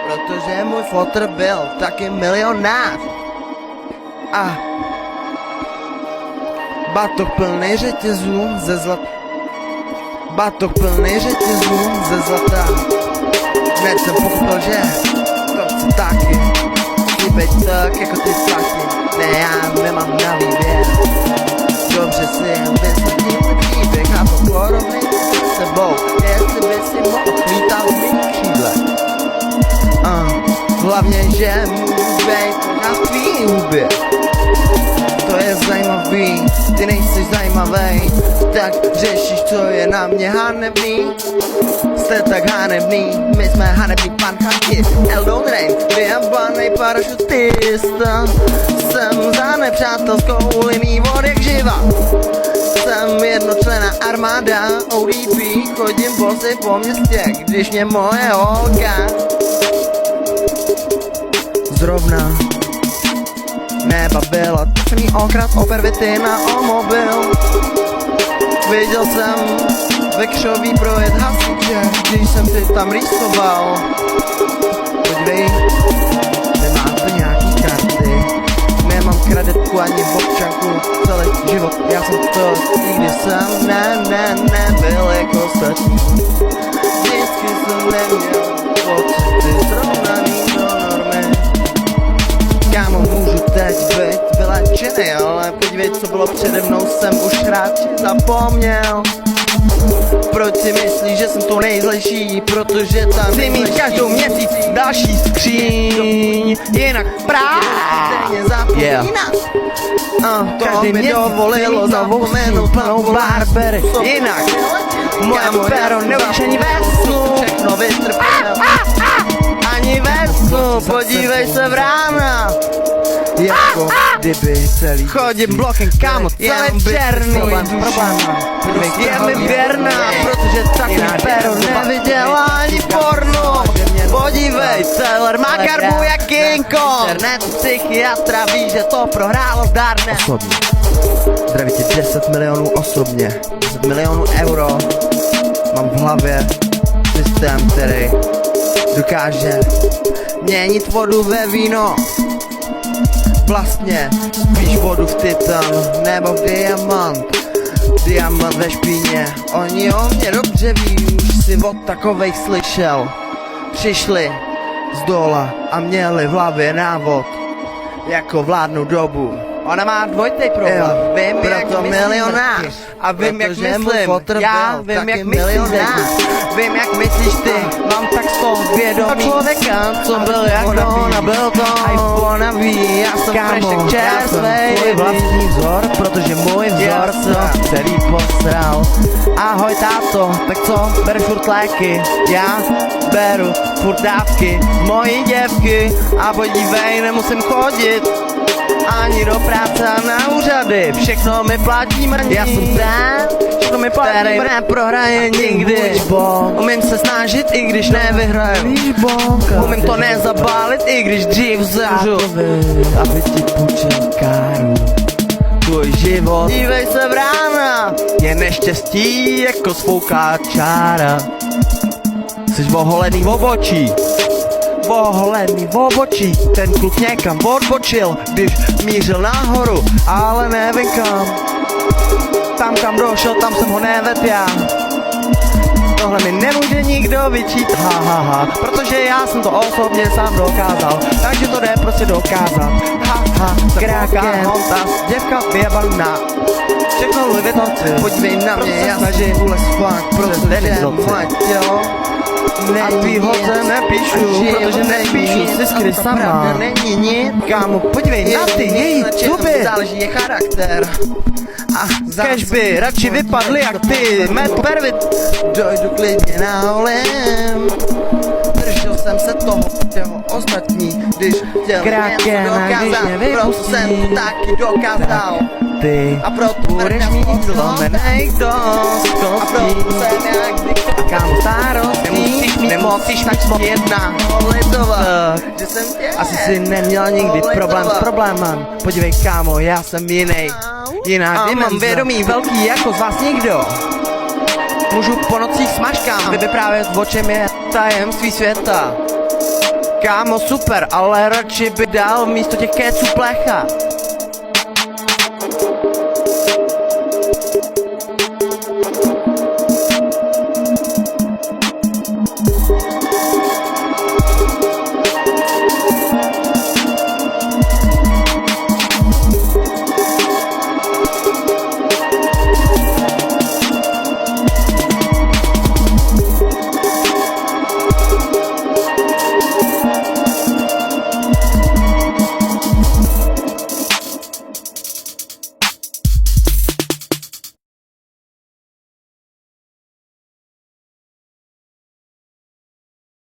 protože můj fotr byl taky milionář. A batok plný řetězů ze zlata. Batok plný řetězů ze zlata. Hned jsem pochopil, že to chci taky. Chci být tak jako ty taky. Ne, já nemám na výběr. Dobře si jen vysvětlím příběh a to porovnej s sebou. Jestli by si mohl lítat v mých křídlech. Hlavně, že můžu být na tvý hubě. To je zajímavý, ty nejsi zajímavý. Tak řešíš, co je na mě hanebný. Jste tak hanebný, my jsme hanebný panchanti. Eldon Rain, vyjabanej parašutista. Jsem za nepřátelskou liní od jak živa. Jsem jednočlenná armáda ODP. Chodím bosy po městě, když mě moje holka zrovna nebavila. Takový okrad o pervity na o mobil. Viděl jsem ve křoví projet hasiče, když jsem si tam rýsoval. Podívej, nemáte nějaký karty. Nemám kreditku ani občanku, celý život já jsem to nikdy jsem nebyl jako ostatní. Vždycky jsem neměl pocity srovnaný do normy. Kámo, můžu teď být vylečený, ale podívej, co bylo přede mnou, jsem už radši zapomněl. Proč si myslíš, že jsem to nejzlejší? Protože tam chci mít každou měsíc další skříň. Jinak právě zapomínat. To mi dovolilo zapomenout plnou Barbery. Jinak moje pero neučení ve snu. Všechno vytrpěl. Ani ve snu, podívej se v rána. Jako kdyby celý chodím blokem, kámo, celý černý. Je mi věrná, protože taky pero neviděla ani porno. Podívej, Taylor má karbu jak King Kong. Internet psychiatra ví, že to prohrálo zdarne. Osobně zdraví tě 10 milionů osobně, 10 milionů euro. Mám v hlavě systém, který dokáže měnit vodu ve víno. Vlastně spíš vodu v titan nebo v diamant. Diamant ve špíně. Oni o mě dobře ví, už si od takovejch slyšel. Přišli z dola a měli v hlavě návod, jako vládnu dobu. Ona má dvojitý problém, vím jak milionář. A vím jak myslím, já vím jak milionář. Vím jak myslíš ty, mám tak z toho vědomí člověka, co byl jak ona, byl to iPhone ví, já jsem frešek čerstvej. Tvůj vlastní vzor, protože můj vzor se celý posral. Ahoj táto, tak co, bereš furt léky? Já beru furt dávky z mojí děvky. A podívej, nemusím chodit ani do práce a na úřady, všechno mi platí mrní. Já jsem ten, všechno mi platí, který neprohraje nikdy. Umím se snažit, i když nevyhraju. Umím to nezabálit, i když dřív zemřu. Aby ti půjčil káru tvůj život. Dívej se v rána, je neštěstí jako spouká čára. Jsi oholený v obočí, oholený v obočí. Ten kluk někam odbočil, když mířil nahoru, ale nevím kam. Tam kam došel, tam jsem ho nevedl já. Tohle mi nemůže nikdo vyčítat, protože já jsem to osobně sám dokázal. Takže to jde prostě dokázat. Kráka, hontas, děvka vyjebaná. Všechno Louis Vuitton, podívej na mě, já snažím ules fakt, protože moje tělo a tvý holce nepíšu, protože nepíšu si skry sama. Není nic, kámo, podívej na ty její zuby. Záleží je charakter. Kež by radši vypadly jak ty, mé pervit. Dojdu klidně na holém. Držel jsem se toho, čeho ostatní, když chtěl něco dokázat. Proto jsem to taky dokázal. Ty a proto budeš mít zlomenej dost kostí. A proto jsem jak diktor. A kámo starostí, nemusíš tak jedna litovat, že jsem tě. Asi si neměl nikdy problém s problémem. Podívej kámo, já jsem jiný, jiná dimenze. Mám vědomí velký jako z vás nikdo. Můžu po nocích smažkám vyprávět, o čem je tajemství světa. Kámo super, ale radši by dal místo těch kéců plecha.